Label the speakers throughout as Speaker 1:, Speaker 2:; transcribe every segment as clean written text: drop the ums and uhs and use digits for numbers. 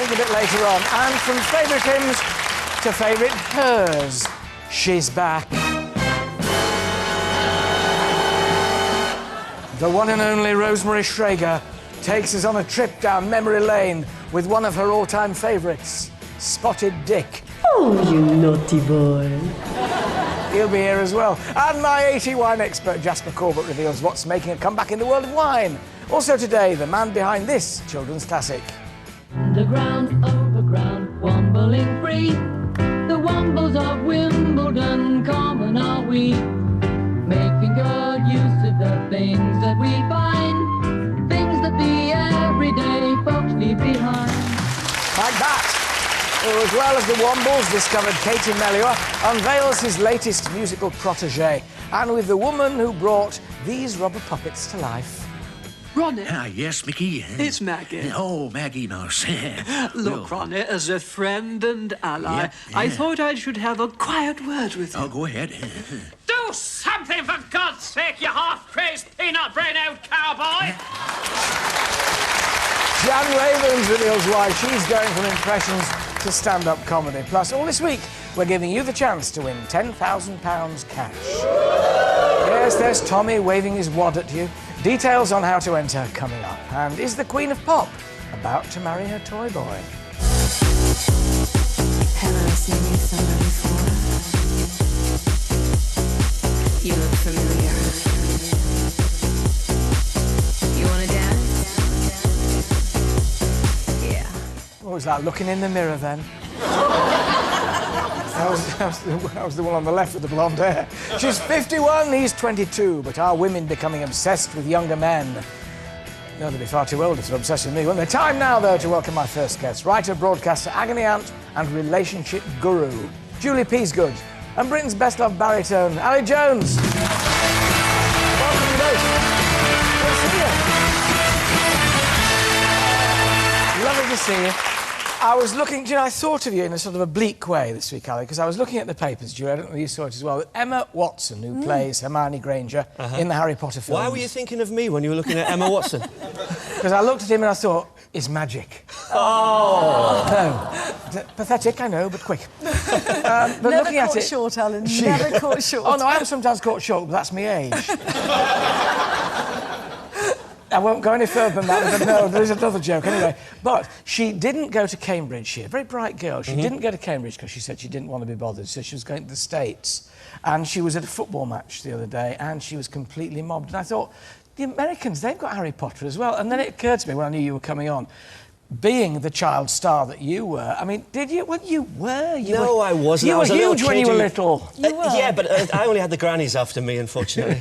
Speaker 1: think a bit later on. And from favourite hymns to favourite hers, she's back. The one and only Rosemary Schrager takes us on a trip down memory lane with one of her all-time favourites, Spotted Dick.
Speaker 2: Oh, you naughty boy.
Speaker 1: He'll be here as well. And my 80 wine expert, Jasper Corbett, reveals what's making a comeback in the world of wine. Also today, the man behind this children's classic.
Speaker 3: Underground, overground, wombling free. The wombles of Wimbledon, common are we. Making good use of the things that we find. Things that the everyday folks leave behind.
Speaker 1: Like that. Or as well as the Wombles discovered Katie Melchior unveils his latest musical protégé, and with the woman who brought these rubber puppets to life.
Speaker 4: Ronnie.
Speaker 5: Yes, Mickey.
Speaker 4: It's Maggie.
Speaker 5: Oh, Maggie Mouse.
Speaker 4: Look, Ronnie, as a friend and ally, I thought I should have a quiet word with you.
Speaker 5: Oh, go ahead.
Speaker 6: Do something, for God's sake, you half-crazed, peanut-brain-out cowboy!
Speaker 1: Jan Ravens reveals why she's going from impressions to stand-up comedy. Plus, all this week, we're giving you the chance to win £10,000 cash. Yes, there's Tommy waving his wad at you. Details on how to enter coming up. And is the Queen of Pop about to marry her toy boy?
Speaker 7: Have I seen you somewhere before? You look familiar. You want to dance? Yeah.
Speaker 1: What was that, looking in the mirror then? That was the one on the left with the blonde hair. She's 51, he's 22, but are women becoming obsessed with younger men? No, they'd be far too old if they're obsessed with me, wouldn't they? Time now, though, to welcome my first guest, writer, broadcaster, agony aunt and relationship guru, Julie Peasgood, and Britain's best-loved baritone, Ali Jones. Welcome, you both. Good to see you. Lovely to see you. I was looking, I thought of you in a sort of oblique way this week, Ali, because I was looking at the papers, Julie, I don't know if you saw it as well, Emma Watson, who plays Hermione Granger in the Harry Potter films.
Speaker 8: Why were you thinking of me when you were looking at Emma Watson?
Speaker 1: Because I looked at him and I thought, it's magic.
Speaker 8: Oh!
Speaker 1: No. Pathetic, I know, but quick. But
Speaker 2: Never
Speaker 1: looking at
Speaker 2: caught
Speaker 1: it...
Speaker 2: short, Alan. Never caught short.
Speaker 1: Oh, no, I am sometimes caught short, but that's my age. I won't go any further than that. No, there's another joke anyway. But she didn't go to Cambridge. She's a very bright girl. She didn't go to Cambridge because she said she didn't want to be bothered. So she was going to the States. And she was at a football match the other day and she was completely mobbed. And I thought, the Americans, they've got Harry Potter as well. And then it occurred to me when I knew you were coming on, being the child star that you were, I mean, did you? Well, you were.
Speaker 8: No, I wasn't.
Speaker 1: You
Speaker 8: I was
Speaker 1: were
Speaker 8: a little
Speaker 1: huge when you were little.
Speaker 2: You were.
Speaker 8: Yeah, but I only had the grannies after me, unfortunately.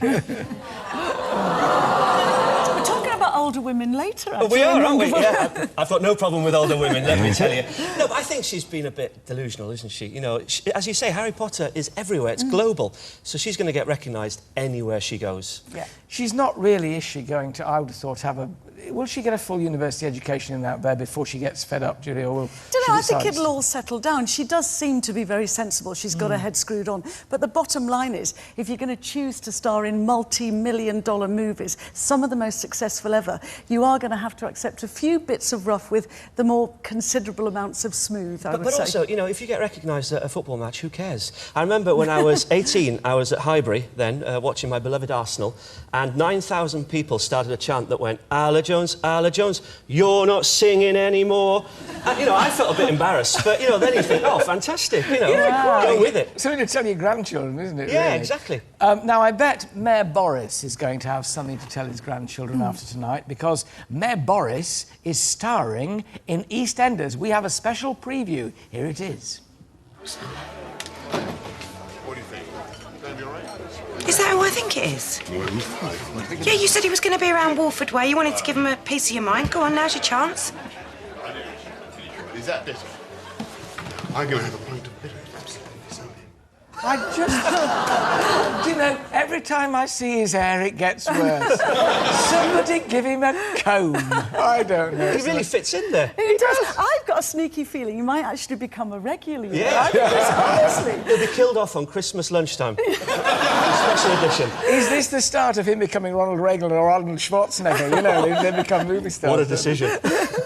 Speaker 2: Older women later, actually.
Speaker 8: We are, aren't we? Yeah, I've got no problem with older women, let me tell you. No, but I think she's been a bit delusional, isn't she? You know, as you say, Harry Potter is everywhere. It's global. So she's going to get recognised anywhere she goes.
Speaker 1: Yeah. She's not really, is she, going to, I would have thought, have a... Will she get a full university education in out there before she gets fed up, Julie, or will
Speaker 2: don't know, I think it'll all settle down. She does seem to be very sensible. She's got her head screwed on. But the bottom line is, if you're going to choose to star in multi-million-dollar movies, some of the most successful ever, you are going to have to accept a few bits of rough with the more considerable amounts of smooth, I would say.
Speaker 8: But also, you know, if you get recognised at a football match, who cares? I remember when I was 18, I was at Highbury then, watching my beloved Arsenal, and 9,000 people started a chant that went, Ala Jones, you're not singing anymore. And, you know, I felt a bit embarrassed, but, you know, then you think, oh, fantastic, you know, go with it.
Speaker 1: Something to tell your grandchildren, isn't it?
Speaker 8: Yeah,
Speaker 1: really?
Speaker 8: exactly.
Speaker 1: Now, I bet Mayor Boris is going to have something to tell his grandchildren after tonight, because Mayor Boris is starring in EastEnders. We have a special preview. Here it is.
Speaker 9: What do you think? Going to be all right?
Speaker 10: Is that who I think it is? Yeah, you said he was going to be around Walford Way. You wanted to give him a piece of your mind. Go on, now's your chance.
Speaker 9: Is that better? I'm going to have a pint of bitter.
Speaker 1: I just... Do you know, every time I see his hair, it gets worse. Somebody give him a comb. I don't know.
Speaker 8: He really fits in there.
Speaker 2: He does. I've got a sneaky feeling he might actually become a regular.
Speaker 8: Yeah.
Speaker 2: Honestly.
Speaker 8: He'll be killed off on Christmas lunchtime. Special edition.
Speaker 1: Is this the start of him becoming Ronald Reagan or Arnold Schwarzenegger? You know, they become movie stars.
Speaker 8: What a decision.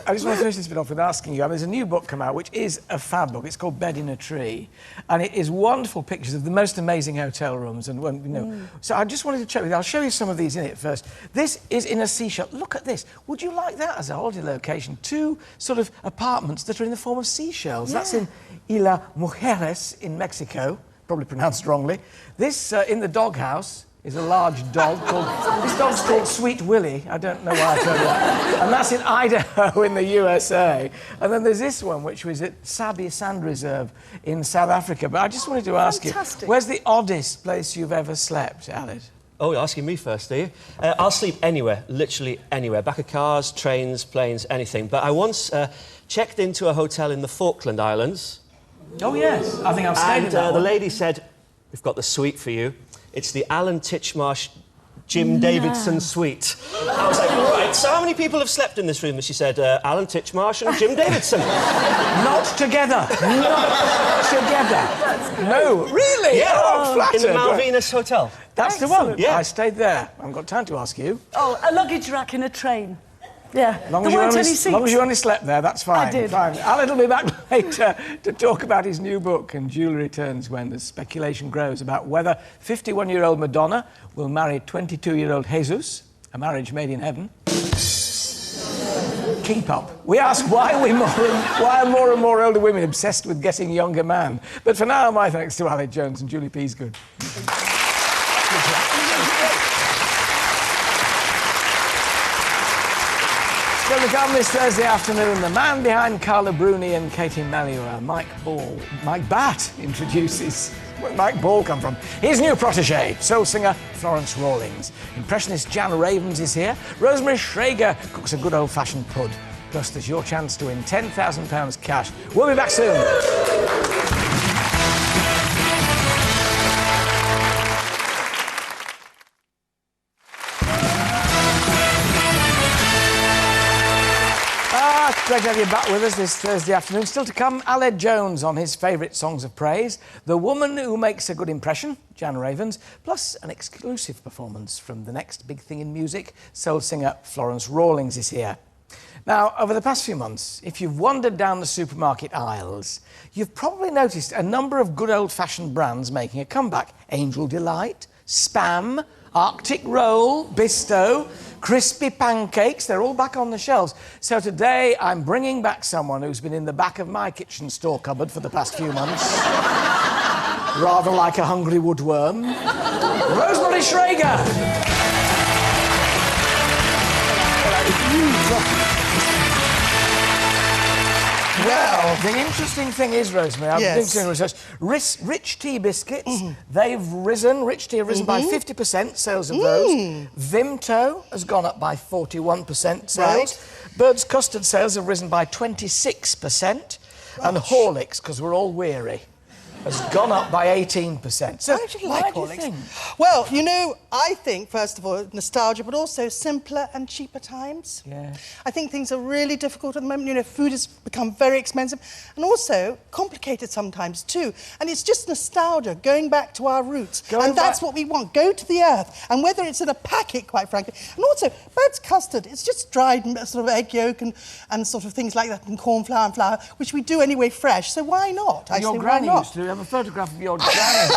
Speaker 1: I just want to finish this bit off with asking you. I mean, there's a new book come out, which is a fab book. It's called Bed in a Tree, and it is wonderful pictures of the most amazing hotel rooms. And so I just wanted to check with you. I'll show you some of these in it first. This is in a seashell. Look at this. Would you like that as a holiday location? 2 sort of apartments that are in the form of seashells. Yeah. That's in Isla Mujeres in Mexico, probably pronounced wrongly. This in the doghouse is a large dog called... This dog's called Sweet Willie. I don't know why I told you that. And that's in Idaho in the USA. And then there's this one, which was at Sabi Sand Reserve in South Africa. But I just wanted to ask you, where's the oddest place you've ever slept, Alice?
Speaker 8: Oh, you're asking me first, are you? I'll sleep anywhere, literally anywhere. Back of cars, trains, planes, anything. But I once checked into a hotel in the Falkland Islands.
Speaker 1: Oh, yes. I think I've stayed in that
Speaker 8: the lady said, we've got the suite for you. It's the Alan Titchmarsh Jim Davidson suite. I was like, right, so how many people have slept in this room? And she said, Alan Titchmarsh and Jim Davidson.
Speaker 1: Not together. Not together. No, really?
Speaker 8: Yeah.
Speaker 1: Oh, flattered.
Speaker 8: In the Malvinas Hotel.
Speaker 1: That's the one?
Speaker 8: Yeah.
Speaker 1: I stayed there. I haven't got time to ask you.
Speaker 2: Oh, a luggage rack in a train. Yeah.
Speaker 1: As long as you only slept there, that's fine.
Speaker 2: I did.
Speaker 1: Fine. Alan will be back later to talk about his new book, And Jewellery Returns When, as speculation grows about whether 51-year-old Madonna will marry 22-year-old Jesus, a marriage made in heaven. Keep up. We ask why are more and more older women obsessed with getting younger man. But for now, my thanks to Alec Jones and Julie Peasgood. Still to come this Thursday afternoon, the man behind Carla Bruni and Katie Melua, Mike Batt introduces... Where'd Mike Ball come from? His new protégé, soul singer Florence Rawlings. Impressionist Jan Ravens is here. Rosemary Schrager cooks a good old-fashioned pud. Plus, there's your chance to win £10,000 cash. We'll be back soon. Great to have you back with us this Thursday afternoon. Still to come, Aled Jones on his favourite songs of praise, the woman who makes a good impression, Jan Ravens, plus an exclusive performance from the next big thing in music, soul singer Florence Rawlings is here. Now, over the past few months, if you've wandered down the supermarket aisles, you've probably noticed a number of good old-fashioned brands making a comeback. Angel Delight, Spam, Arctic Roll, Bisto, Crispy Pancakes, they're all back on the shelves. So today, I'm bringing back someone who's been in the back of my kitchen store cupboard for the past few months. Rather like a hungry woodworm. Rosemary Schrager! Well, the interesting thing is, Rosemary, I've been doing research. Rich tea biscuits, they've risen. Rich tea have risen by 50%, sales of those. Vimto has gone up by 41% sales. Right. Bird's custard sales have risen by 26%. And Horlicks, because we're all weary, has gone up by 18%. So,
Speaker 11: why do you like Horlicks? Well, you know, I think, first of all, nostalgia, but also simpler and cheaper times. Yeah. I think things are really difficult at the moment. You know, food has become very expensive and also complicated sometimes too. And it's just nostalgia, going back to our roots. That's what we want. Go to the earth. And whether it's in a packet, quite frankly. And also, Bird's custard, it's just dried sort of egg yolk and sort of things like that, and corn flour and flour, which we do anyway fresh. So why not?
Speaker 1: Your granny used to have a photograph of your granny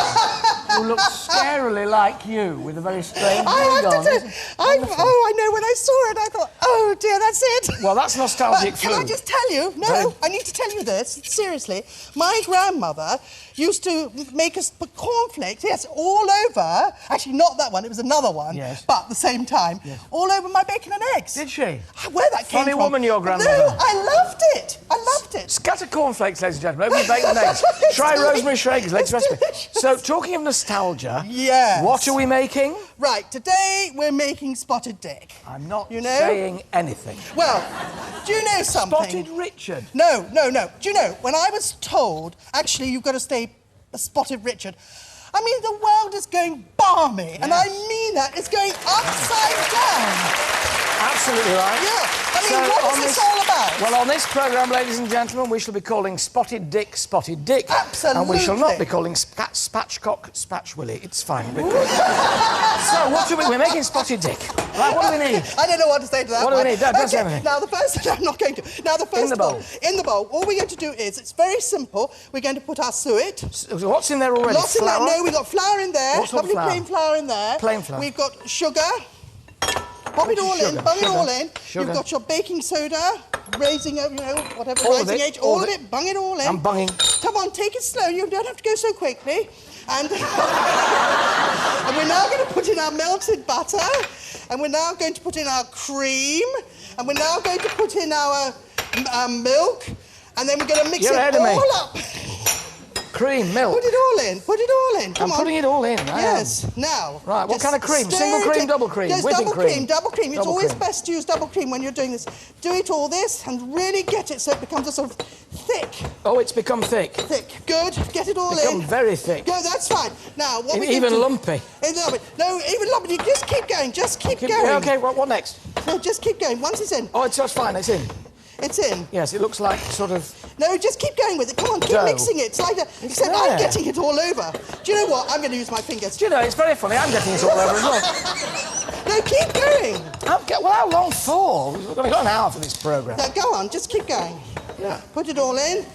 Speaker 1: who looked scarily like you with a very strange wig on.
Speaker 11: I know, when I saw it I thought, oh dear, that's it.
Speaker 1: Well, that's nostalgic food.
Speaker 11: Can I just tell you? No, I need to tell you this, seriously. My grandmother used to make us put cornflakes, yes, all over, actually not that one, it was another one, but at the same time, all over my bacon and eggs.
Speaker 1: Did she?
Speaker 11: Where that came from.
Speaker 1: Funny woman, your grandmother.
Speaker 11: No, I loved it. I loved it.
Speaker 1: Scatter cornflakes, ladies and gentlemen, over your bacon and eggs. Try Rosemary Schrager's latest recipe. So, talking of nostalgia, what are we making?
Speaker 11: Right, today we're making spotted dick.
Speaker 1: I'm not saying anything.
Speaker 11: Well, do you know something?
Speaker 1: Spotted Richard?
Speaker 11: No. Do you know, when I was told, actually, you've got to stay a Spotted Richard, I mean, the world is going balmy, and I mean that, it's going upside down.
Speaker 1: Absolutely right.
Speaker 11: Yeah. I mean, what is this all about?
Speaker 1: Well, on this programme, ladies and gentlemen, we shall be calling Spotted Dick Spotted Dick.
Speaker 11: Absolutely.
Speaker 1: And we shall not be calling Spatchcock Spatch Willy. It's fine. So, what are we... We're making Spotted Dick. Right, what do we need?
Speaker 11: I don't know what to say to that.
Speaker 1: What do we need? Don't say anything.
Speaker 11: Now, the first... I'm not going to. Now, the first...
Speaker 1: In the bowl.
Speaker 11: In the bowl. All we're going to do is, it's very simple. We're going to put our suet.
Speaker 1: What's in there already?
Speaker 11: Lots in there.
Speaker 1: Flour?
Speaker 11: No, we've got flour in there.
Speaker 1: What sort of
Speaker 11: Lovely
Speaker 1: flour?
Speaker 11: plain flour in there.
Speaker 1: Plain flour.
Speaker 11: We've got sugar. Pop it all in, bung it all in. You've got your baking soda, raising, you know, whatever,
Speaker 1: All of
Speaker 11: rising
Speaker 1: it,
Speaker 11: age, all of it, bung it all in.
Speaker 1: I'm bunging.
Speaker 11: Come on, take it slow, you don't have to go so quickly. And, and we're now going to put in our melted butter, and we're now going to put in our cream, and we're now going to put in our milk, and then we're going to mix it all up.
Speaker 1: Cream, milk.
Speaker 11: Put it all in, put it all in. Come
Speaker 1: I'm putting it all in.
Speaker 11: Yes, now.
Speaker 1: Right, what kind of cream?
Speaker 11: stir
Speaker 1: Single
Speaker 11: it
Speaker 1: cream,
Speaker 11: in.
Speaker 1: double cream,
Speaker 11: Yes,
Speaker 1: whipping
Speaker 11: double
Speaker 1: cream?
Speaker 11: double cream. It's
Speaker 1: Double
Speaker 11: always
Speaker 1: cream.
Speaker 11: best to use double cream when you're doing this. Do it all this and really get it so it becomes a sort of thick.
Speaker 1: Oh, it's become thick.
Speaker 11: Thick. Good. Get it all
Speaker 1: Become
Speaker 11: in.
Speaker 1: very thick.
Speaker 11: Good, that's fine. Now, what we
Speaker 1: Even
Speaker 11: do...
Speaker 1: lumpy.
Speaker 11: No, even lumpy. You just keep going. Just keep going.
Speaker 1: Yeah, OK, what next?
Speaker 11: No, just keep going. Once it's in.
Speaker 1: Oh, it's just fine. It's in.
Speaker 11: It's in.
Speaker 1: Yes, it looks like sort of...
Speaker 11: No, just keep going with it. Come on, keep
Speaker 1: dough.
Speaker 11: mixing it. It's like except I'm getting it all over. Do you know what? I'm going to use my fingers.
Speaker 1: Do you know, it's very funny. I'm getting it all over as well.
Speaker 11: No, keep going.
Speaker 1: Well, how long for? We've only got an hour for this programme.
Speaker 11: Now, go on. Just keep going. Yeah. Put it all in.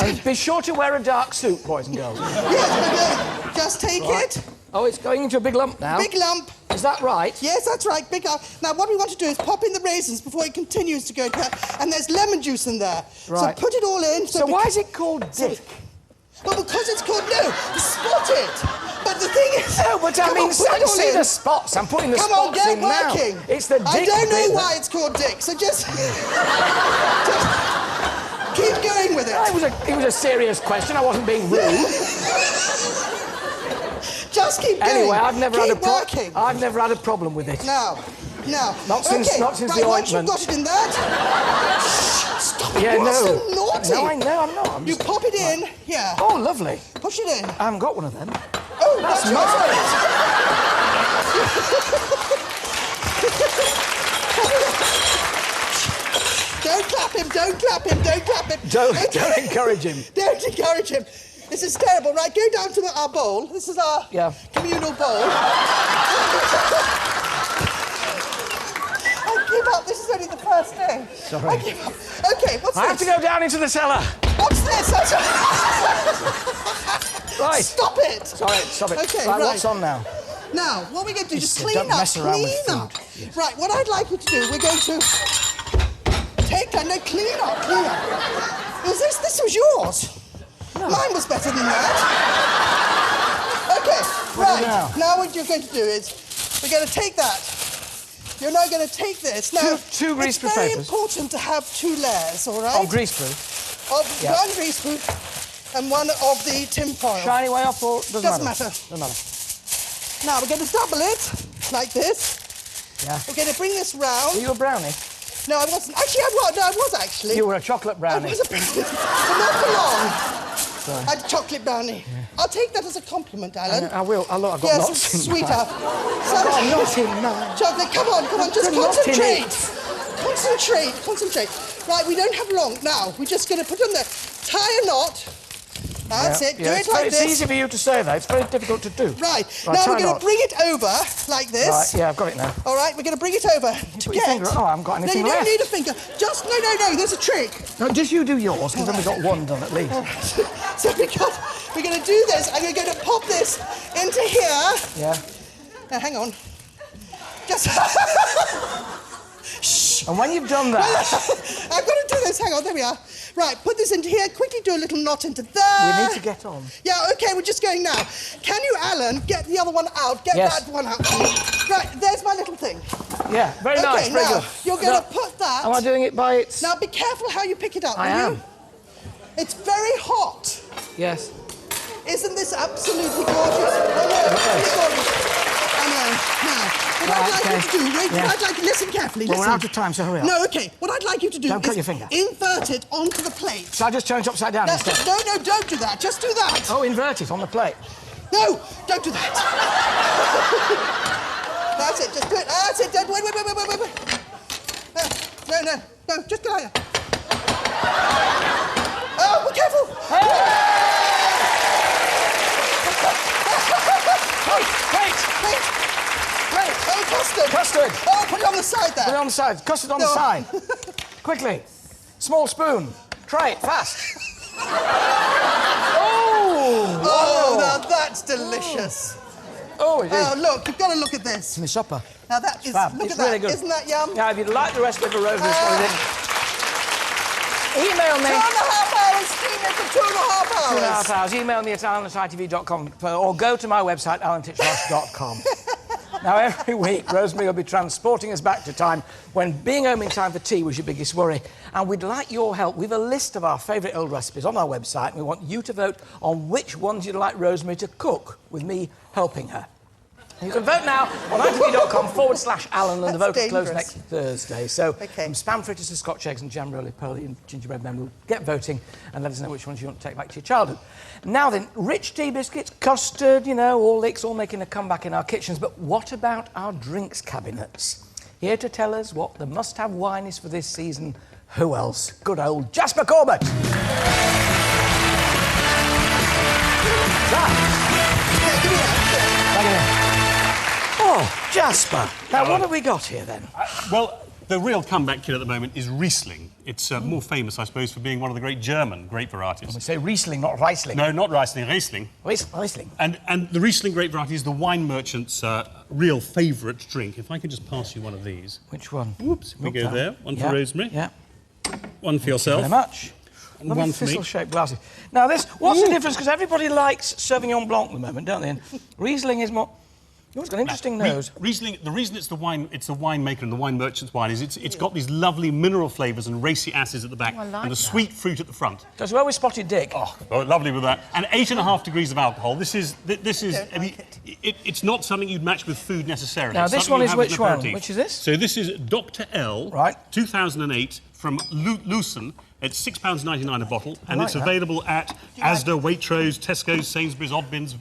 Speaker 1: And be sure to wear a dark suit, boys and girls.
Speaker 11: Yes, but just take it.
Speaker 1: Oh, it's going into a big lump now.
Speaker 11: Big lump.
Speaker 1: Is that right?
Speaker 11: Yes, that's right. Big lump. Now, what we want to do is pop in the raisins before it continues to go down. And there's lemon juice in there.
Speaker 1: Right.
Speaker 11: So put it all in.
Speaker 1: So why is it called Dick?
Speaker 11: Well, because it's called... No, spotted. But the thing is...
Speaker 1: No, but I mean, see the spots. I'm putting the spots in now.
Speaker 11: Come on, get working.
Speaker 1: It's the Dick
Speaker 11: I don't know
Speaker 1: bit
Speaker 11: why it's called Dick, so just keep going with it.
Speaker 1: It was a serious question. I wasn't being rude.
Speaker 11: Just keep going.
Speaker 1: Anyway, I've never had a problem with it.
Speaker 11: No.
Speaker 1: Not since
Speaker 11: right,
Speaker 1: the ointment.
Speaker 11: Once you've got it in that... Stop it.
Speaker 1: Yeah,
Speaker 11: you are
Speaker 1: no.
Speaker 11: so naughty.
Speaker 1: No, I know, I'm not.
Speaker 11: You pop it in. Yeah.
Speaker 1: Oh, lovely.
Speaker 11: Push it in.
Speaker 1: I haven't got one of them.
Speaker 11: Oh,
Speaker 1: that's
Speaker 11: Don't clap him, don't clap him, don't clap him.
Speaker 1: Don't encourage him.
Speaker 11: Don't encourage him. This is terrible. Right, go down to our bowl. This is our communal bowl. I give up. This is only the first day.
Speaker 1: Sorry.
Speaker 11: I give up. OK, what's this?
Speaker 1: I have to go down into the cellar.
Speaker 11: What's this?
Speaker 1: Right.
Speaker 11: Stop it.
Speaker 1: Sorry, stop it.
Speaker 11: OK,
Speaker 1: right, what's on now?
Speaker 11: Now, what we're going to do is just
Speaker 1: Don't
Speaker 11: clean up.
Speaker 1: mess around with
Speaker 11: Clean up.
Speaker 1: food.
Speaker 11: Right, what I'd like you to do, we're going to take and then clean up. Was this was yours? No. Mine was better than that. OK, right. Now what you're going to do is we're going to take that. You're now going to take this. Now,
Speaker 1: two greaseproof
Speaker 11: it's very
Speaker 1: papers.
Speaker 11: important to have 2 layers, all right?
Speaker 1: Of greaseproof?
Speaker 11: One greaseproof and one of the tin foil.
Speaker 1: Shiny way off or doesn't matter?
Speaker 11: Doesn't matter. Now, we're going to double it, like this.
Speaker 1: Yeah.
Speaker 11: We're going to bring this round.
Speaker 1: Were you a brownie?
Speaker 11: No, I wasn't. Actually, I was actually.
Speaker 1: You were a chocolate brownie.
Speaker 11: I was a brownie. But not for long.
Speaker 1: Sorry.
Speaker 11: I had a chocolate brownie. Yeah. I'll take that as a compliment, Alan.
Speaker 1: I will. I've got
Speaker 11: yes,
Speaker 1: lots in
Speaker 11: sweetheart.
Speaker 1: I've got lots in mine.
Speaker 11: Chocolate, come on, just concentrate. Concentrate. Right, we don't have long. Now, we're just going to put on the tie a knot. That's it. Do it like this.
Speaker 1: It's easy for you to say that. It's very difficult to do.
Speaker 11: Right. Now we're going to bring it over like this.
Speaker 1: Right. Yeah, I've got it now.
Speaker 11: All right. We're going to bring it over to get.
Speaker 1: Finger. Oh, I haven't got anything
Speaker 11: No,
Speaker 1: left.
Speaker 11: you don't need a finger. Just no. There's a trick.
Speaker 1: No, just you do yours, because then we've got one done at least.
Speaker 11: All right. So we're going to do this, and we're going to pop this into here.
Speaker 1: Yeah.
Speaker 11: Now hang on. Just. Shh.
Speaker 1: And when you've done that...
Speaker 11: I've got to do this. Hang on, there we are. Right, put this into here. Quickly do a little knot into there.
Speaker 1: We need to get on.
Speaker 11: Yeah, OK, we're just going now. Can you, Alan, get the other one out? Get that one out. Right, there's my little thing.
Speaker 1: Yeah, very nice, very good.
Speaker 11: You're going to put that...
Speaker 1: Am I doing it by its...
Speaker 11: Now, be careful how you pick it up,
Speaker 1: I am.
Speaker 11: You? It's very hot.
Speaker 1: Yes.
Speaker 11: Isn't this absolutely gorgeous? I know. Now, what I'd like you to do, listen carefully,
Speaker 1: Well, we're out of time, so hurry up.
Speaker 11: No, OK. What I'd like you to do
Speaker 1: Don't cut your finger.
Speaker 11: Invert it onto the plate.
Speaker 1: Shall I just turn it upside down instead?
Speaker 11: No, don't do that. Just do that.
Speaker 1: Oh, invert it on the plate.
Speaker 11: No, don't do that. That's it. Just do it. That's it. Wait. No, just get out here. Oh, be careful! Wait! Oh, custard!
Speaker 1: Custard!
Speaker 11: Oh, put it on the side there.
Speaker 1: Put it on the side. Custard on the side. Quickly. Small spoon. Try it, fast.
Speaker 11: Oh, now that's delicious.
Speaker 1: Oh, it is.
Speaker 11: Oh, look, you've got to look at this.
Speaker 1: It's my supper.
Speaker 11: Now that is,
Speaker 1: fab.
Speaker 11: look
Speaker 1: It's
Speaker 11: at
Speaker 1: really
Speaker 11: that.
Speaker 1: good.
Speaker 11: Isn't that yum?
Speaker 1: Now, if you'd like the recipe for rosemary story, email me.
Speaker 11: 2.5 hours steaming for 2.5 hours.
Speaker 1: 2.5 hours. Email me at alan@itv.com or go to my website, alantitchmarsh.com. Now, every week, Rosemary will be transporting us back to time when being home in time for tea was your biggest worry. And we'd like your help. We've a list of our favourite old recipes on our website, and we want you to vote on which ones you'd like Rosemary to cook, with me helping her. You can vote now on itv.com/Alan, and the vote will close next Thursday. So, from spam fritters to Scotch eggs and jam roly-poly and gingerbread men, we'll get voting and let us know which ones you want to take back to your childhood. Now then, rich tea biscuits, custard, you know, all licks, all making a comeback in our kitchens. But what about our drinks cabinets? Here to tell us what the must-have wine is for this season, who else? Good old Jasper Corbett! Oh, Jasper. Now, what have we got here, then?
Speaker 12: Well, the real comeback kid at the moment is Riesling. It's more famous, I suppose, for being one of the great German grape varieties.
Speaker 1: We say Riesling, not Riesling.
Speaker 12: No, not Riesling, Riesling.
Speaker 1: Riesling.
Speaker 12: And the Riesling grape variety is the wine merchant's real favourite drink. If I could just pass you one of these.
Speaker 1: Which one?
Speaker 12: Whoops, if we go there. One for Rosemary.
Speaker 1: Yeah.
Speaker 12: One for yourself.
Speaker 1: Thank you very much.
Speaker 12: And
Speaker 1: lovely
Speaker 12: one for me.
Speaker 1: thistle-shaped glasses. Now, what's the difference? Because everybody likes Sauvignon Blanc at the moment, don't they? And Riesling is more... Oh, it's got an interesting nose.
Speaker 12: Riesling, the reason it's the winemaker and the wine merchant's wine is it's got these lovely mineral flavours and racy acids at the back and the sweet fruit at the front.
Speaker 1: Goes well with spotted dick.
Speaker 12: Oh, lovely with that. And 8.5 degrees of alcohol. This is. I mean, it's not something you'd match with food necessarily.
Speaker 1: Now, this one is which one? Which is this?
Speaker 12: So this is Dr. L.
Speaker 1: Right.
Speaker 12: 2008 from Lucerne. It's £6.99 a bottle, and it's
Speaker 1: that.
Speaker 12: available at Asda, Waitrose, Tesco's, Sainsbury's, Oddbins.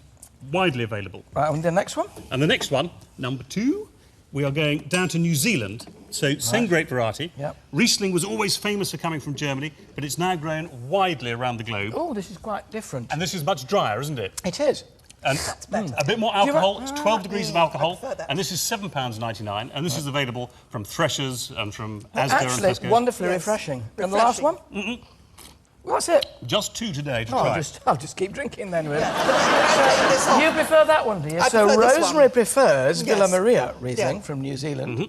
Speaker 12: Widely available.
Speaker 1: Right, and the next one?
Speaker 12: And the next one, number 2, we are going down to New Zealand. So, same grape variety.
Speaker 1: Yep.
Speaker 12: Riesling was always famous for coming from Germany, but it's now grown widely around the globe.
Speaker 1: Oh, this is quite different.
Speaker 12: And this is much drier, isn't it?
Speaker 1: It is.
Speaker 12: And a bit more alcohol. It's 12 degrees of alcohol. And this is £7.99. And this is available from Threshers and from Asda and
Speaker 1: Actually,
Speaker 12: Tesco's.
Speaker 1: it's wonderfully refreshing. And the last one? Well, that's it.
Speaker 12: Just 2 today to try.
Speaker 1: I'll just keep drinking then, really. So, you prefer that one, do you? So Rosemary prefers Villa Maria Riesling from New Zealand.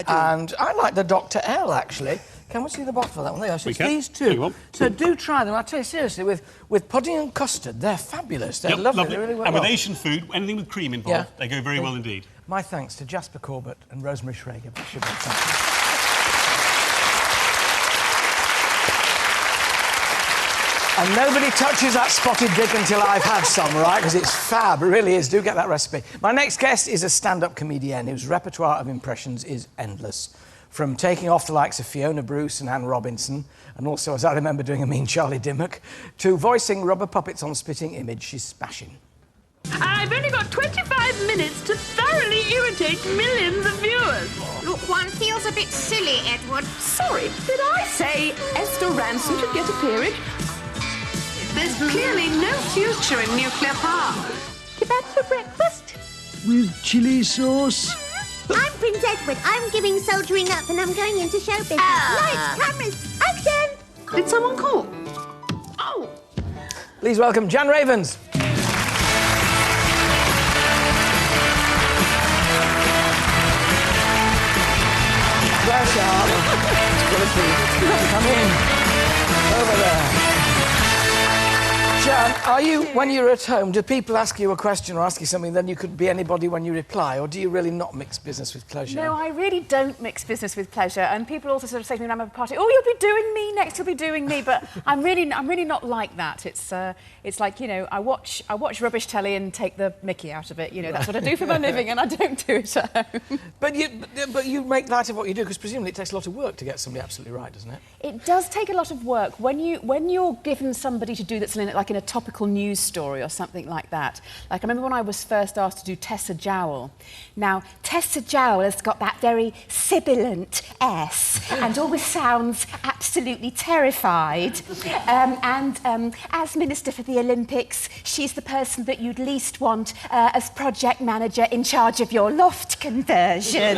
Speaker 1: And I like the Dr. L, actually. Can we see the bottle for that one? There you go. So it's these two. So do try them. I tell you seriously, with pudding and custard, they're fabulous. They're lovely. They really work
Speaker 12: and with
Speaker 1: well.
Speaker 12: Asian food, anything with cream involved, they go very well indeed.
Speaker 1: My thanks to Jasper Corbett and Rosemary Schrager. Thank you. And nobody touches that spotted dick until I've had some, right? Because it's fab, it really is. Do get that recipe. My next guest is a stand-up comedian whose repertoire of impressions is endless. From taking off the likes of Fiona Bruce and Anne Robinson, and also, as I remember, doing a mean Charlie Dimmock, to voicing rubber puppets on Spitting Image, she's smashing.
Speaker 13: I've only got 25 minutes to thoroughly irritate millions of viewers.
Speaker 14: Look, one feels a bit silly, Edward.
Speaker 13: Sorry, did I say Esther Ransom should get a peerage?
Speaker 10: There's clearly no future in nuclear power.
Speaker 13: Kebab for breakfast?
Speaker 15: With chili sauce?
Speaker 14: I'm Prince Edward. I'm giving soldiering up and I'm going into show business. Lights, cameras, action!
Speaker 10: Did someone call? Oh.
Speaker 1: Please welcome Jan Ravens. There she are. It's good to see you. Come in. Over there. Jan, are you, when you're at home, do people ask you a question or ask you something, then you could be anybody when you reply, or do you really not mix business with pleasure?
Speaker 16: No, I really don't mix business with pleasure, and people also sort of say to me when I'm at a party, oh, you'll be doing me next, you'll be doing me, but I'm really not like that. It's like, you know, I watch rubbish telly and take the mickey out of it, you know, that's what I do for my living, and I don't do it at home. But
Speaker 1: you make light of what you do, because presumably it takes a lot of work to get somebody absolutely right, doesn't it?
Speaker 16: It does take a lot of work. When you're given somebody to do that's in it, like in a topical news story or something like that. Like, I remember when I was first asked to do Tessa Jowell. Now, Tessa Jowell has got that very sibilant S and always sounds absolutely terrified. As Minister for the Olympics, she's the person that you'd least want as project manager in charge of your loft conversion.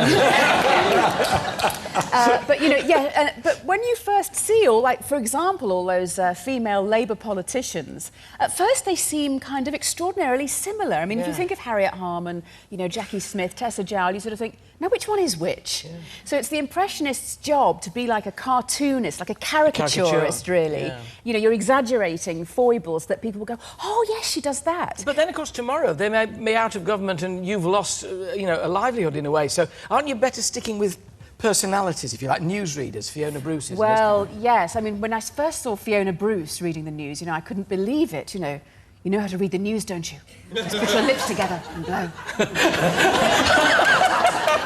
Speaker 16: But, you know, yeah, but when you first see all, like, for example, all those female Labour politicians, at first they seem kind of extraordinarily similar. I mean, if you think of Harriet Harman, you know, Jackie Smith, Tessa Jowell, you sort of think, now which one is which? Yeah. So it's the impressionist's job to be like a cartoonist, like a caricaturist, really. Yeah. You know, you're exaggerating foibles that people will go, oh, yes, she does that.
Speaker 1: But then, of course, tomorrow they may be out of government and you've lost, you know, a livelihood in a way. So aren't you better sticking with personalities, if you like, newsreaders, Fiona Bruce?
Speaker 16: Well, yes. I mean, when I first saw Fiona Bruce reading the news, you know, I couldn't believe it, you know. You know how to read the news, don't you? Just put your lips together and blow.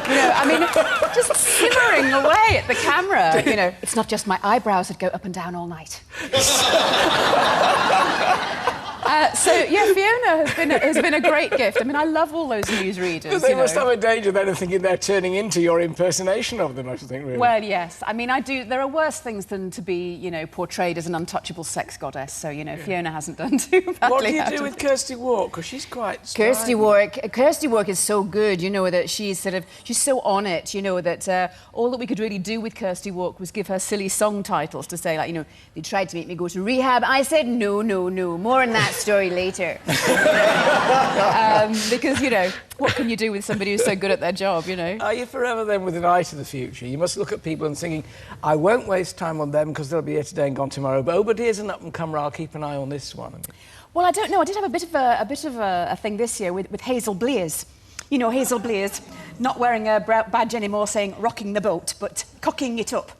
Speaker 16: You know, I mean, just simmering away at the camera. You know, it's not just my eyebrows that go up and down all night. So, yeah, Fiona has been a great gift. I mean, I love all those newsreaders.
Speaker 1: They must have a danger then of thinking they're turning into your impersonation of them, I should think, really.
Speaker 16: Well, yes. I mean, there are worse things than to be, you know, portrayed as an untouchable sex goddess. So, you know, Fiona hasn't done too badly.
Speaker 1: What do you do with Kirsty Wark? Because she's quite
Speaker 16: Kirsty Wark is so good, you know, that she's so on it, you know, that all that we could really do with Kirsty Wark was give her silly song titles to say, like, you know, they tried to make me go to rehab. I said, no, no, no, more on that story later. Because, you know, what can you do with somebody who's so good at their job, you know?
Speaker 1: Are you forever then with an eye to the future? You must look at people and thinking, I won't waste time on them because they'll be here today and gone tomorrow, but here's an up-and-comer, I'll keep an eye on this one. I mean.
Speaker 16: Well, I don't know. I did have a bit of a thing this year with Hazel Blears. You know, Hazel Blears, not wearing a badge anymore saying rocking the boat, but cocking it up.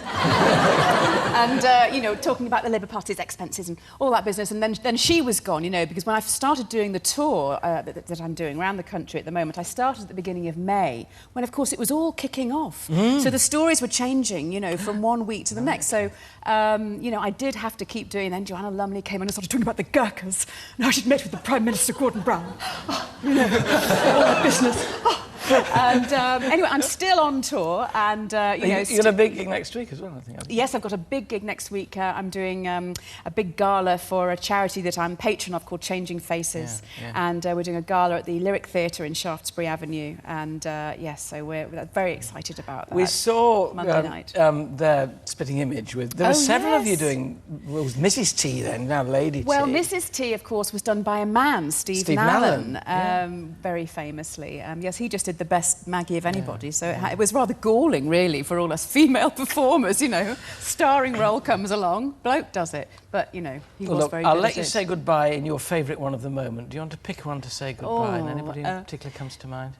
Speaker 16: And, you know, talking about the Labour Party's expenses and all that business. And then she was gone, you know, because when I started doing the tour that I'm doing around the country at the moment, I started at the beginning of May, when, of course, it was all kicking off. So the stories were changing, you know, from one week to the next. So, you know, I did have to keep doing. Then Joanna Lumley came in and started talking about the Gurkhas and how she'd met with the Prime Minister, Gordon Brown. Oh, you know, all that business. Oh. And anyway, I'm still on tour, and you know,
Speaker 1: you've got a big gig next week as well, I think.
Speaker 16: Yes, I've got a big gig next week. I'm doing a big gala for a charity that I'm patron of called Changing Faces, and we're doing a gala at the Lyric Theatre in Shaftesbury Avenue, and yes, so we're very excited about that.
Speaker 1: We saw
Speaker 16: Monday night.
Speaker 1: Their Spitting Image with. There were several of you doing. Well, it was Mrs. T then, now Lady T.
Speaker 16: Well, Mrs. T, of course, was done by a man, Steve Mallon, very famously. Yes, he just did the best Maggie of anybody, so it was rather galling, really, for all us female performers, you know. Starring role comes along, bloke does it, but, you know, he was very good
Speaker 1: I'll let you say goodbye in your favourite one of the moment. Do you want to pick one to say goodbye? And anybody in particular comes to mind?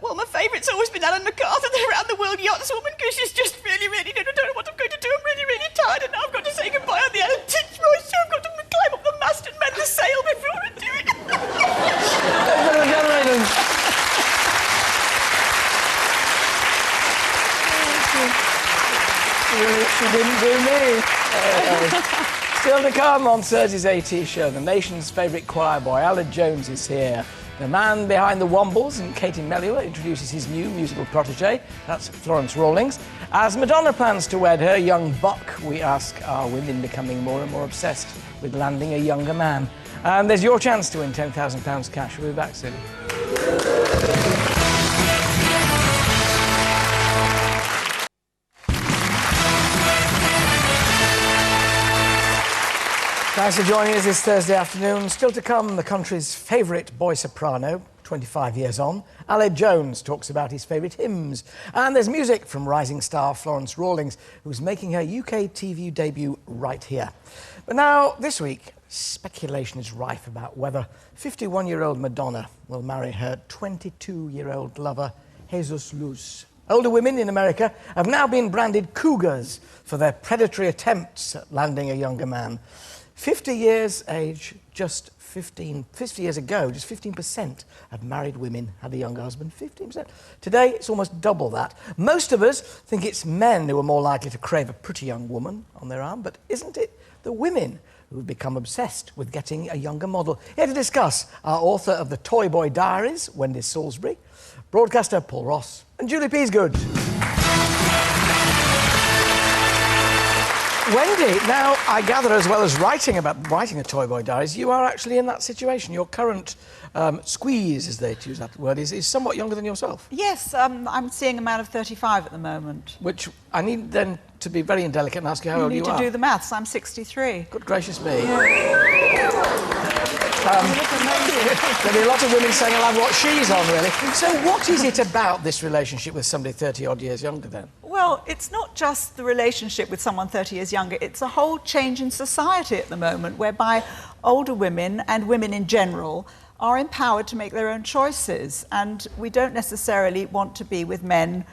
Speaker 17: Well, my favourite's always been Ellen MacArthur, the Around the World Yachtswoman, because she's just really, I don't know what I'm going to do. I'm really, really tired, and now I've got to say goodbye on the Ellen Titchmarsh, so I've got to climb up the mast and mend the sail before I do it.
Speaker 1: She didn't do me. Still to come on Thursday's AT show, the nation's favourite choir boy, Aled Jones, is here. The man behind the Wombles and Katie Melua introduces his new musical protégé, that's Florence Rawlings. As Madonna plans to wed her young buck, we ask, are women becoming more and more obsessed with landing a younger man? And there's your chance to win £10,000 cash. We'll be back soon. Thanks for joining us this Thursday afternoon. Still to come, the country's favourite boy soprano, 25 years on. Aled Jones talks about his favourite hymns. And there's music from rising star Florence Rawlings, who's making her UK TV debut right here. But now, this week, speculation is rife about whether 51-year-old Madonna will marry her 22-year-old lover, Jesus Luz. Older women in America have now been branded cougars for their predatory attempts at landing a younger man. 50 years age, just 50 years ago, just 15% of married women had a younger husband, 15%. Today, it's almost double that. Most of us think it's men who are more likely to crave a pretty young woman on their arm, but isn't it the women who've become obsessed with getting a younger model. Here to discuss are author of The Toy Boy Diaries, Wendy Salisbury, broadcaster Paul Ross and Julie Peasgood. Wendy, now I gather as well as writing The Toy Boy Diaries, you are actually in that situation. Your current squeeze, as they use that word, is somewhat younger than yourself.
Speaker 18: Yes, I'm seeing a man of 35 at the moment.
Speaker 1: Which I need then to be very indelicate and ask you how old you are.
Speaker 18: You need to do the maths. I'm 63.
Speaker 1: Good gracious me. There'll be a lot of women saying I'll have what she's on, really. So what is it about this relationship with somebody 30-odd years younger then?
Speaker 18: Well, it's not just the relationship with someone 30 years younger, it's a whole change in society at the moment, whereby older women, and women in general, are empowered to make their own choices. And we don't necessarily want to be with men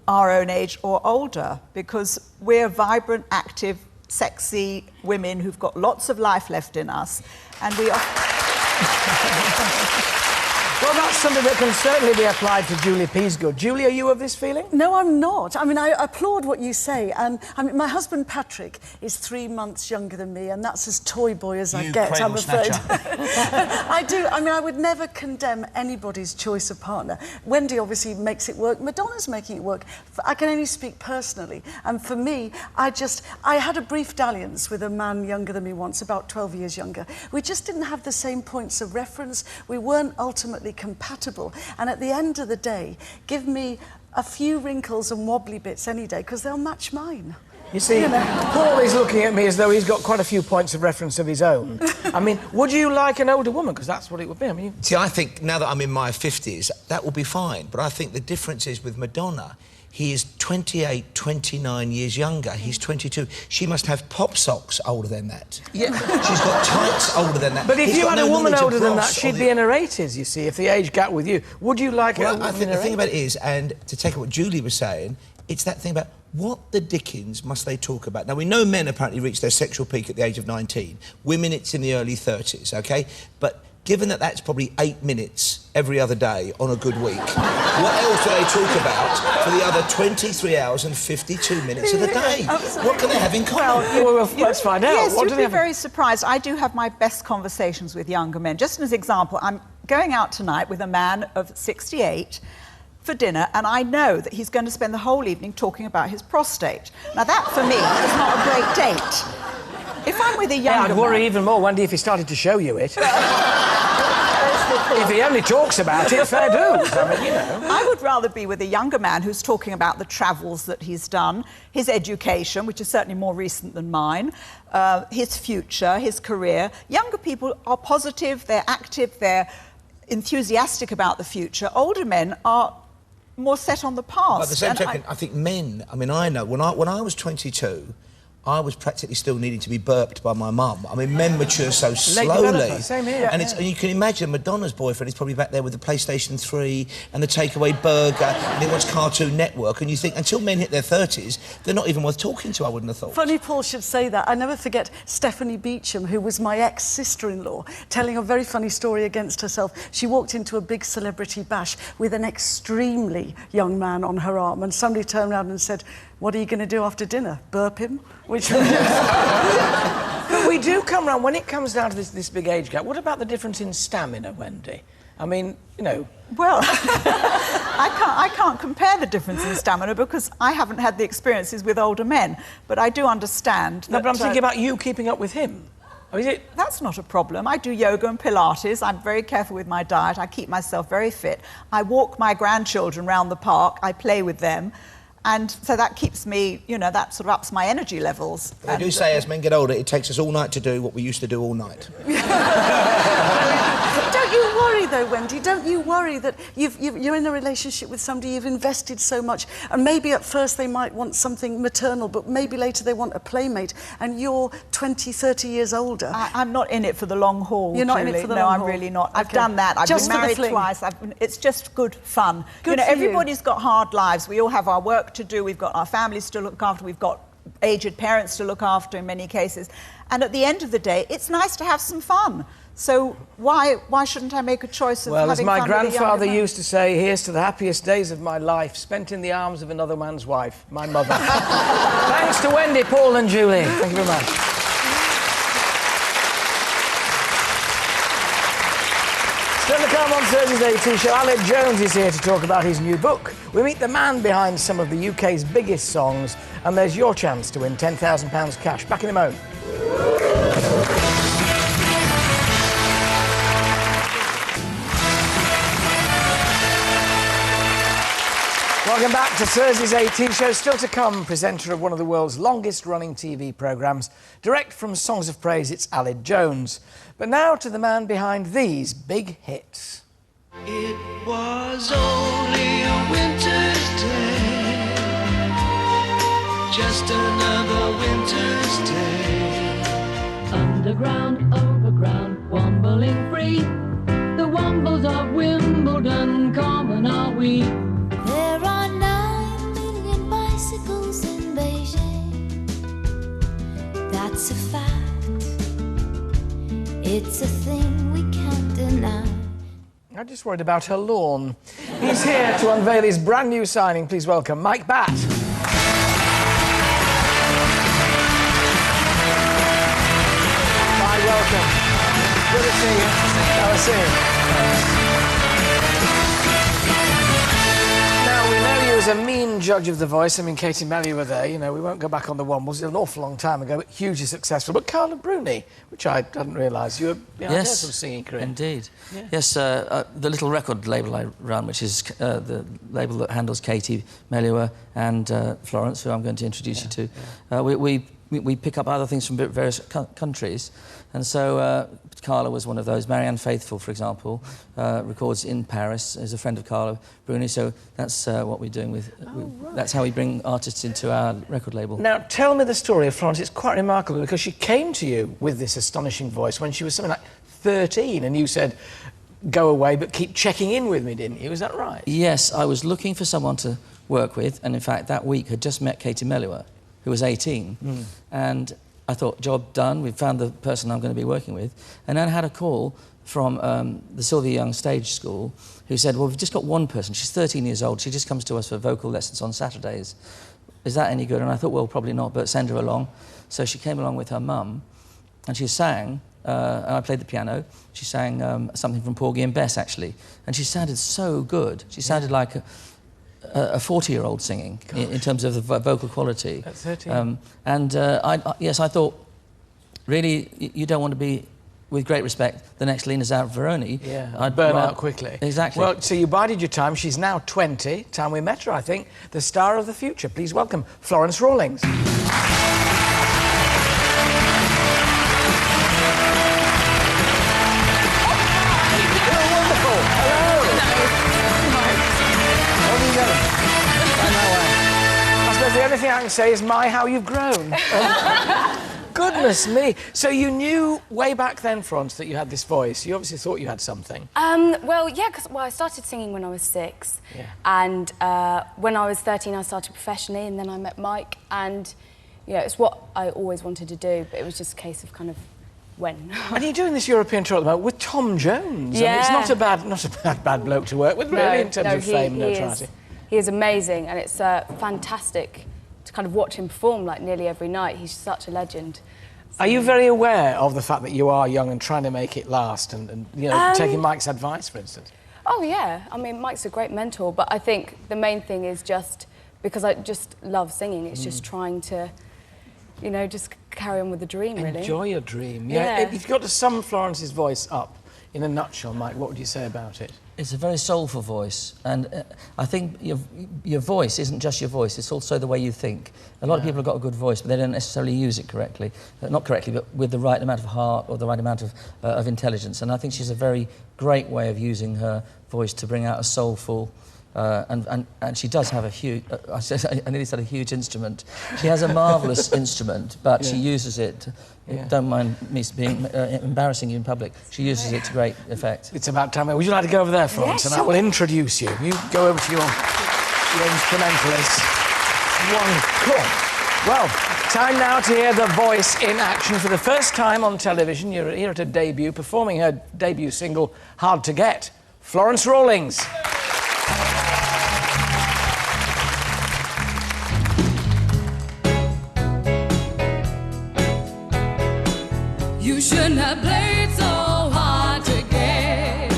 Speaker 18: our own age or older, because we're vibrant, active, sexy women who've got lots of life left in us, and we are...
Speaker 1: Well, that's something that can certainly be applied to Julie Peasgood. Julie, are you of this feeling?
Speaker 2: No, I'm not. I mean, I applaud what you say. And I mean, my husband Patrick is 3 months younger than me, and that's as toy boy as I get, I'm afraid. I do. I mean, I would never condemn anybody's choice of partner. Wendy obviously makes it work. Madonna's making it work. I can only speak personally. And for me, I had a brief dalliance with a man younger than me once, about 12 years younger. We just didn't have the same points of reference. We weren't ultimately compatible, and at the end of the day, give me a few wrinkles and wobbly bits any day, because they'll match mine.
Speaker 1: You see, Paul is looking at me as though he's got quite a few points of reference of his own. I mean, would you like an older woman? Because that's what it would be. I mean,
Speaker 5: See, I think now that I'm in my 50s, that will be fine. But I think the difference is with Madonna, he is 28, 29 years younger. He's 22. She must have pop socks older than that.
Speaker 1: Yeah.
Speaker 5: She's got tights older than that.
Speaker 1: But if you had a woman older than that,
Speaker 5: Ross
Speaker 1: she'd be in her 80s, you see, if the age gap with you. Would you like a woman
Speaker 5: I think
Speaker 1: in
Speaker 5: the
Speaker 1: her
Speaker 5: thing
Speaker 1: 80s?
Speaker 5: about it is, and to take what Julie was saying, it's that thing about what the dickens must they talk about? Now, we know men apparently reach their sexual peak at the age of 19. Women, it's in the early 30s, OK? But given that that's probably 8 minutes every other day on a good week, what else do they talk about for the other 23 hours and 52 minutes of the day? What can they have in common?
Speaker 1: Well, let's find out.
Speaker 18: Yes,
Speaker 1: What
Speaker 18: you'd
Speaker 1: do
Speaker 18: be
Speaker 1: they have?
Speaker 18: very surprised. I do have my best conversations with younger men. Just as an example, I'm going out tonight with a man of 68 for dinner, and I know that he's going to spend the whole evening talking about his prostate. Now, that, for me, is not a great date. If I'm with a younger
Speaker 1: I'd worry
Speaker 18: man...
Speaker 1: even more, Wendy, if he started to show you it. If he only talks about it, fair dues. I mean, you know.
Speaker 18: I would rather be with a younger man who's talking about the travels that he's done, his education, which is certainly more recent than mine, his future, his career. Younger people are positive, they're active, they're enthusiastic about the future. Older men are more set on the past.
Speaker 5: By the same token, I think men, I mean, I know, when I was 22, I was practically still needing to be burped by my mum. I mean, men mature so slowly.
Speaker 1: Same here.
Speaker 5: And you can imagine Madonna's boyfriend is probably back there with the PlayStation 3 and the takeaway burger, and he wants Cartoon Network, and you think, until men hit their 30s, they're not even worth talking to, I wouldn't have thought.
Speaker 2: Funny Paul should say that. I never forget Stephanie Beecham, who was my ex-sister-in-law, telling a very funny story against herself. She walked into a big celebrity bash with an extremely young man on her arm, and somebody turned around and said, "What are you going to do after dinner? Burp him?" Which
Speaker 1: But we do come round, when it comes down to this big age gap, what about the difference in stamina, Wendy? I mean, you know...
Speaker 18: Well, I can't compare the difference in stamina because I haven't had the experiences with older men, but I do understand
Speaker 1: No,
Speaker 18: that,
Speaker 1: but I'm thinking about you keeping up with him. I mean,
Speaker 18: That's not a problem. I do yoga and Pilates. I'm very careful with my diet. I keep myself very fit. I walk my grandchildren round the park. I play with them. And so that keeps me, you know, that sort of ups my energy levels.
Speaker 5: They do say as men get older, it takes us all night to do what we used to do all night.
Speaker 2: Don't you worry, though, Wendy? Don't you worry that you're in a relationship with somebody you've invested so much, and maybe at first they might want something maternal, but maybe later they want a playmate, and you're 20, 30 years older.
Speaker 18: I'm not in it for the long haul,
Speaker 2: You're not
Speaker 18: Julie.
Speaker 2: in it for the
Speaker 18: no,
Speaker 2: long
Speaker 18: I'm
Speaker 2: haul?
Speaker 18: really not. I've
Speaker 2: Okay.
Speaker 18: done that. I've
Speaker 2: Just
Speaker 18: been
Speaker 2: for the
Speaker 18: married
Speaker 2: fling.
Speaker 18: twice. It's just good fun.
Speaker 2: Good
Speaker 18: you know,
Speaker 2: for you.
Speaker 18: everybody's got hard lives. We all have our work to do. We've got our families to look after. We've got aged parents to look after in many cases. And at the end of the day, it's nice to have some fun. So why shouldn't I make a choice of
Speaker 1: Well, as
Speaker 18: having
Speaker 1: my
Speaker 18: fun with a younger
Speaker 1: grandfather
Speaker 18: man?
Speaker 1: used to say, here's to the happiest days of my life, spent in the arms of another man's wife, my mother. Thanks to Wendy, Paul and Julie. Thank you very much. come on Thursday's AT Show. Aled Jones is here to talk about his new book. We meet the man behind some of the UK's biggest songs, and there's your chance to win £10,000 cash. Back in a moment. Welcome back to Thursday's AT Show. Still to come, presenter of one of the world's longest-running TV programmes. Direct from Songs of Praise, it's Aled Jones. But now to the man behind these big hits.
Speaker 19: It was only a winter's day, just another winter's day.
Speaker 3: Underground, overground, wombling free. The wombles of Wimbledon, common are we.
Speaker 20: There are 9 million bicycles in Beijing. That's a fact. It's a thing we can't deny.
Speaker 1: I just worried about her lawn. He's here to unveil his brand new signing. Please welcome Mike Batt. Hi, welcome. Good to see you. Have a seat. Now, we know you as a mean judge of The Voice. I mean, Katie Melua were there. You know, we won't go back on the Wombles. It was an awful long time ago, but hugely successful. But Carla Bruni, which I hadn't realised, you were behind her sort of singing career.
Speaker 21: Indeed.
Speaker 1: Yeah.
Speaker 21: Yes, the little record label I run, which is the label that handles Katie Melua and Florence, who I'm going to introduce you to. We pick up other things from various countries, and so Carla was one of those. Marianne Faithfull, for example, records in Paris, is a friend of Carla Bruni, so that's what we're doing with... That's how we bring artists into our record label.
Speaker 1: Now, tell me the story of Florence. It's quite remarkable, because she came to you with this astonishing voice when she was something like 13, and you said, go away, but keep checking in with me, didn't you? Is that right?
Speaker 21: Yes, I was looking for someone to work with, and in fact, that week had just met Katie Melua, who was 18, and I thought, job done, we've found the person I'm going to be working with. And then I had a call from the Sylvia Young Stage School, who said, well, we've just got one person, she's 13 years old, she just comes to us for vocal lessons on Saturdays. Is that any good? And I thought, well, probably not, but send her along. So she came along with her mum, and she sang, and I played the piano. She sang something from Porgy and Bess, actually. And she sounded so good. She sounded like a 40-year-old singing in terms of the vocal quality.
Speaker 1: At 13.
Speaker 21: Yes, I thought, really, you don't want to be, with great respect, the next Lena Zaffaroni.
Speaker 1: Yeah, I'd burn out quickly.
Speaker 21: Exactly.
Speaker 1: Well, so you bided your time. She's now 20. Time we met her, I think. The star of the future. Please welcome Florence Rawlings. The only thing I can say is, my, how you've grown. Goodness me. So you knew way back then, Florence, that you had this voice. You obviously thought you had something.
Speaker 22: Well, yeah, because I started singing when I was 6. Yeah. And when I was 13, I started professionally, and then I met Mike. And, yeah, it's what I always wanted to do, but it was just a case of kind of when.
Speaker 1: And you're doing this European tour at the moment with Tom Jones.
Speaker 22: Yeah.
Speaker 1: I mean, it's not a bad bloke to work with, really, in terms of fame and notoriety.
Speaker 22: He is amazing, and it's fantastic to kind of watch him perform like nearly every night. He's such a legend.
Speaker 1: Are you very aware of the fact that you are young and trying to make it last, and you know, taking Mike's advice, for instance?
Speaker 22: Oh, yeah. I mean, Mike's a great mentor, but I think the main thing is just, because I just love singing, it's just trying to, you know, just carry on with the dream, really.
Speaker 1: Enjoy your dream. Yeah. If you've got to sum Florence's voice up in a nutshell, Mike, what would you say about it?
Speaker 21: It's a very soulful voice, and I think your voice isn't just your voice, it's also the way you think. A lot of people have got a good voice, but they don't necessarily use it correctly. Not correctly, but with the right amount of heart or the right amount of intelligence. And I think she's a very great way of using her voice to bring out a soulful... and she does have a huge... I nearly said a huge instrument. She has a marvellous instrument, but she uses it... Don't mind me being embarrassing you in public. She uses it to great effect.
Speaker 1: It's about time. Would you like to go over there, Florence? And I will introduce you. You go over to your instrumentalist. Wonderful. Well, time now to hear The Voice in action for the first time on television. You're here at her debut, performing her debut single, Hard to Get. Florence Rawlings.
Speaker 3: You shouldn't have played so hard to get.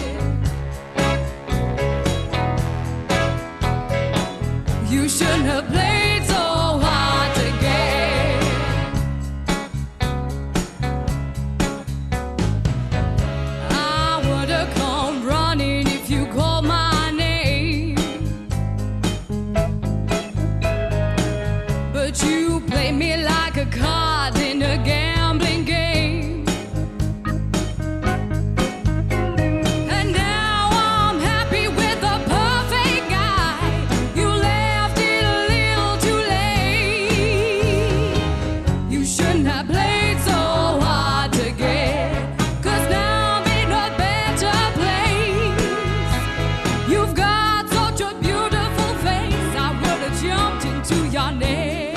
Speaker 3: have played so hard to get. I would have come running if you called my name, but you play me like a card in a gambling game. And now I'm happy with a perfect guy. You left it a little too late. You shouldn't have played so hard to get, 'cause now I'm in a better place. You've got such a beautiful face, I would have jumped into your net.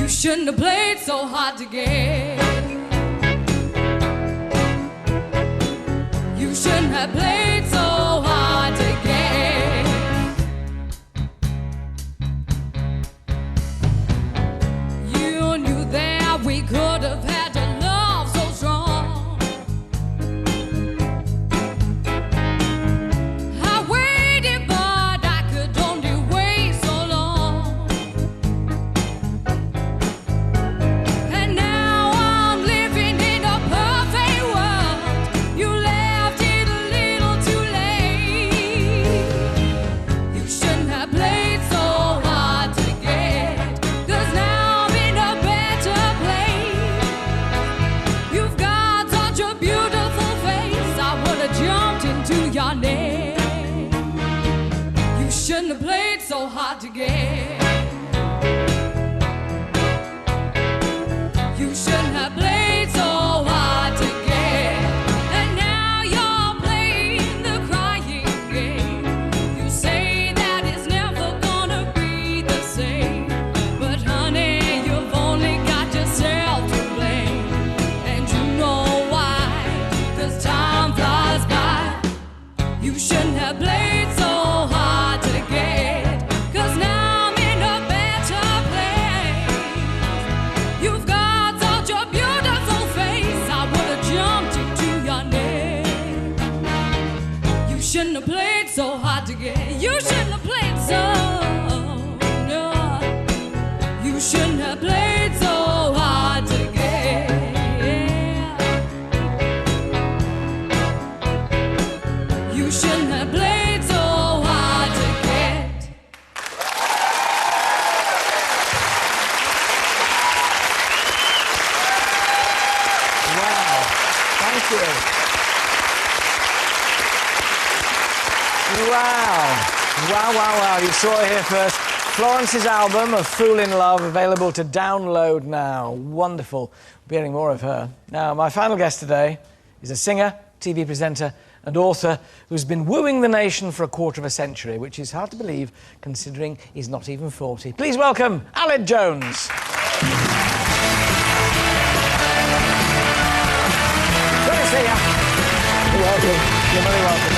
Speaker 3: You shouldn't have played so hard to get. You shouldn't have played so hard to get. You knew that we could have had a love so strong. I waited, but I could only wait so long. And now I'm living in a perfect world. You left it a little too late. You shouldn't have played so hard to get, 'cause now I'm in a better place. You've got such a beautiful face, I would have jumped into your net. You shouldn't have played so hard to get. You shouldn't have played so hard to get. And now you're playing the crying game. You say that it's never gonna be the same, but honey, you've only got yourself to blame. And you know why, 'cause time flies by. You shouldn't have played so hard to get, 'cause now I'm in a better place. You've got such a beautiful face, I would have jumped into your net. You shouldn't have played so hard to get. You shouldn't have played so, no. You shouldn't have played so hard to get. You shouldn't have played so hard to get.
Speaker 1: Wow. Thank you. Wow. Wow, wow, wow. You saw it here first. Florence's album, A Fool in Love, available to download now. Wonderful. We'll be hearing more of her. Now, my final guest today is a singer, TV presenter and author who's been wooing the nation for a quarter of a century, which is hard to believe considering he's not even 40. Please welcome Aled Jones. Good to see you. You're welcome. You're very welcome.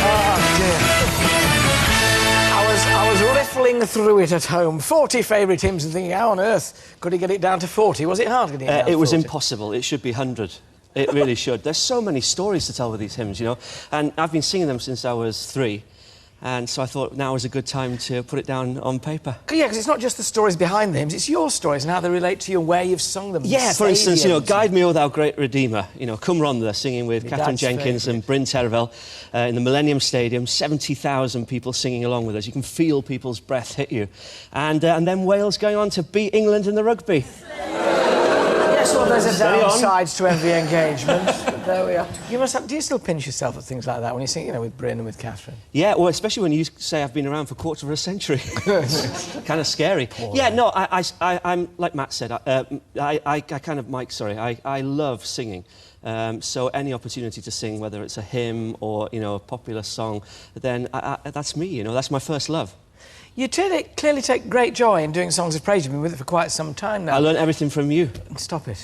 Speaker 1: Oh, dear. I was riffling through it at home. 40 favourite hymns and thinking, how on earth could he get it down to 40? Was it hard getting it down to 40?
Speaker 8: It was impossible. It should be 100. It really should. There's so many stories to tell with these hymns, you know. And I've been singing them since I was 3. And so I thought now was a good time to put it down on paper.
Speaker 1: Yeah, because it's not just the stories behind the hymns, it's your stories and how they relate to you and where you've sung them.
Speaker 8: Yeah, for instance, you know, Guide Me, O Thou Great Redeemer, you know, Come Rhondda, singing with Catherine Jenkins and Bryn Terfel in the Millennium Stadium, 70,000 people singing along with us. You can feel people's breath hit you. And then Wales going on to beat England in the rugby.
Speaker 1: Yes, well, there's a downside to every engagement. But there we are. You must have, do you still pinch yourself at things like that when you sing, you know, with Bryn and with Catherine?
Speaker 8: Yeah, well, especially when you say I've been around for a quarter of a century. Kind of scary. Yeah, no, I'm like Matt said, I kind of, Mike, sorry, I love singing. So any opportunity to sing, whether it's a hymn or, you know, a popular song, then that's me, you know, that's my first love.
Speaker 1: You clearly take great joy in doing songs of praise. You've been with it for quite some time now.
Speaker 8: I learned everything from you.
Speaker 1: Stop it.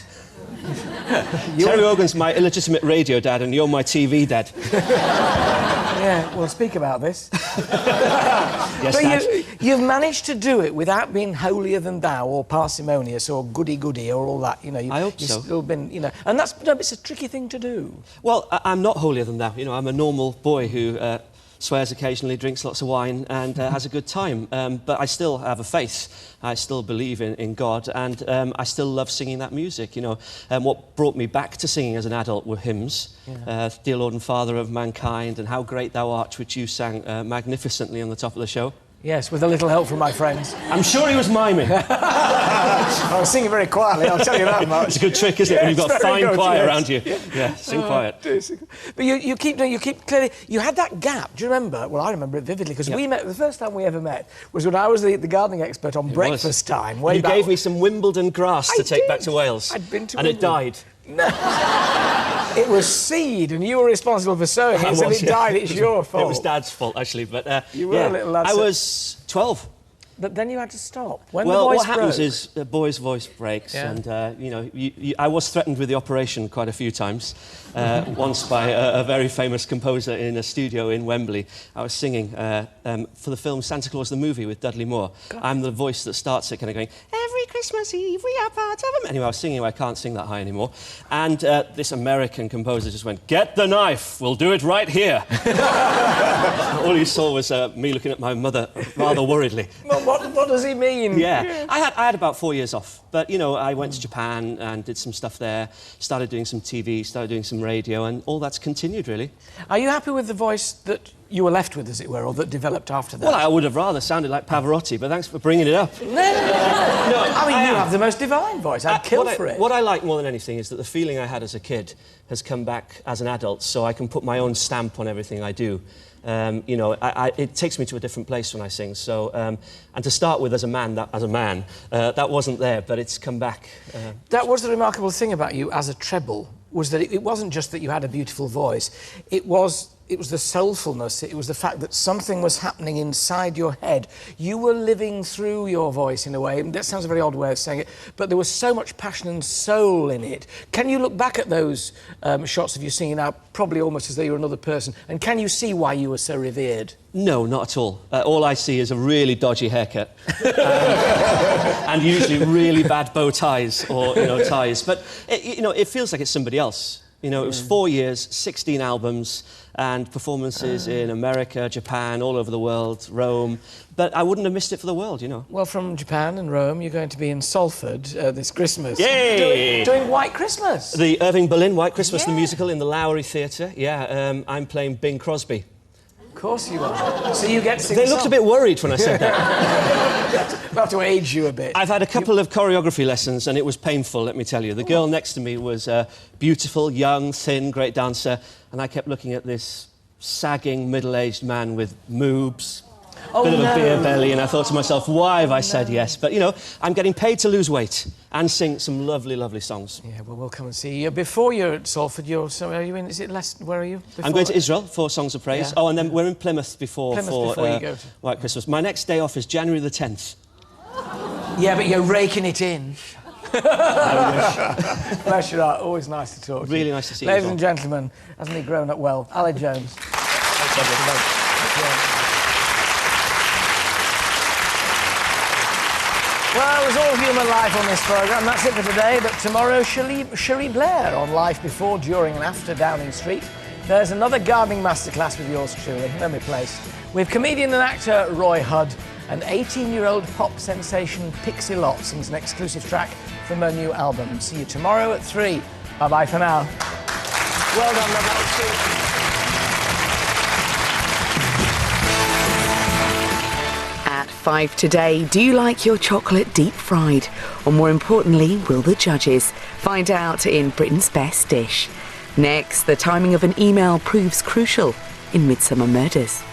Speaker 8: Terry Wogan's my illegitimate radio dad and you're my TV dad.
Speaker 1: Yeah, we'll speak about this.
Speaker 8: Yes,
Speaker 1: but
Speaker 8: Dad.
Speaker 1: you've managed to do it without being holier than thou or parsimonious or goody-goody or all that, you know.
Speaker 8: I hope
Speaker 1: you've
Speaker 8: so.
Speaker 1: Still been, you know, and that's, no, it's a tricky thing to do.
Speaker 8: Well, I'm not holier than thou. You know, I'm a normal boy who swears occasionally, drinks lots of wine, and has a good time. But I still have a faith. I still believe in God, and I still love singing that music. You know, what brought me back to singing as an adult were hymns. Dear Lord and Father of Mankind, and How Great Thou Art, which you sang magnificently on the top of the show.
Speaker 1: Yes, with a little help from my friends.
Speaker 8: I'm sure he was miming.
Speaker 1: I was singing very quietly, I'll tell you that much.
Speaker 8: It's a good trick, isn't it, when you've got a fine choir around you? Yeah, sing quiet.
Speaker 1: But you keep clearly... You had that gap, do you remember? Well, I remember it vividly, because we met... The first time we ever met was when I was the gardening expert on Breakfast Time.
Speaker 8: You gave me some Wimbledon grass to take back to Wales.
Speaker 1: I'd been to
Speaker 8: Wimbledon. And it died.
Speaker 1: No. It was seed, and you were responsible for sowing it, so if it died, it's your fault.
Speaker 8: It was Dad's fault, actually, but...
Speaker 1: you were a little lad.
Speaker 8: I was 12.
Speaker 1: But then you had to stop. When
Speaker 8: well,
Speaker 1: the voice
Speaker 8: what happens
Speaker 1: broke,
Speaker 8: is the boy's voice breaks, and you know, I was threatened with the operation quite a few times. Once by a very famous composer in a studio in Wembley. I was singing for the film Santa Claus the Movie with Dudley Moore. I'm the voice that starts it, kind of going, "Every Christmas Eve we are part of them." Anyway, I was singing. I can't sing that high anymore. And this American composer just went, "Get the knife. We'll do it right here." All he saw was me looking at my mother rather worriedly.
Speaker 1: What does he mean?
Speaker 8: Yeah. I had about 4 years off, but you know, I went to Japan and did some stuff there, started doing some TV, started doing some radio, and all that's continued, really.
Speaker 1: Are you happy with the voice that you were left with, as it were, or that developed after that?
Speaker 8: Well, I would have rather sounded like Pavarotti, but thanks for bringing it up.
Speaker 1: No, I mean, you have the most divine voice. I'd kill for it.
Speaker 8: What I like more than anything is that the feeling I had as a kid has come back as an adult, so I can put my own stamp on everything I do. You know, it takes me to a different place when I sing. So, and to start with, as a man, that wasn't there, but it's come back.
Speaker 1: That was the remarkable thing about you as a treble, was that it wasn't just that you had a beautiful voice. It was the soulfulness. It was the fact that something was happening inside your head. You were living through your voice in a way. That sounds a very odd way of saying it, but there was so much passion and soul in it. Can you look back at those shots of you singing now, probably almost as though you were another person, and can you see why you were so revered?
Speaker 8: No, not at all. All I see is a really dodgy haircut and usually really bad bow ties or, you know, ties. But, you know, it feels like it's somebody else. You know, it was 4 years, 16 albums, and performances in America, Japan, all over the world, Rome. But I wouldn't have missed it for the world, you know.
Speaker 1: Well, from Japan and Rome, you're going to be in Salford this Christmas.
Speaker 8: Yay!
Speaker 1: Doing White Christmas.
Speaker 8: The Irving Berlin White Christmas, the musical in the Lowry Theatre. Yeah, I'm playing Bing Crosby.
Speaker 1: Of course you are. So you get to sing
Speaker 8: They looked a bit worried when I said that.
Speaker 1: We'll have to age you a bit.
Speaker 8: I've had a couple of choreography lessons, and it was painful, let me tell you. The girl next to me was beautiful, young, thin, great dancer, and I kept looking at this sagging, middle-aged man with moobs, bit of a beer belly, and I thought to myself, why have I said yes? But, you know, I'm getting paid to lose weight and sing some lovely, lovely songs.
Speaker 1: Yeah, well, we'll come and see you. Before you're at Salford, are you in, is it Leicester? Where are you?
Speaker 8: I'm going to Israel for Songs of Praise. Yeah. Oh, and then we're in Plymouth before
Speaker 1: you go to
Speaker 8: White Christmas. My next day off is January the 10th.
Speaker 1: Yeah, but you're raking it in. Bless your heart, always nice to talk to you.
Speaker 8: Really nice to see you.
Speaker 1: Ladies and gentlemen, hasn't he grown up well? Ali Jones. Well, it was all human life on this programme. That's it for today. But tomorrow, Cherie Blair on Life Before, During and After Downing Street. There's another gardening masterclass with yours truly, memory place, with comedian and actor Roy Hudd. And 18-year-old pop sensation Pixie Lott sings an exclusive track from her new album. See you tomorrow at 3. Bye-bye for now. Well done, love.
Speaker 10: At 5 today, do you like your chocolate deep fried? Or more importantly, will the judges? Find out in Britain's Best Dish. Next, the timing of an email proves crucial in Midsummer Murders.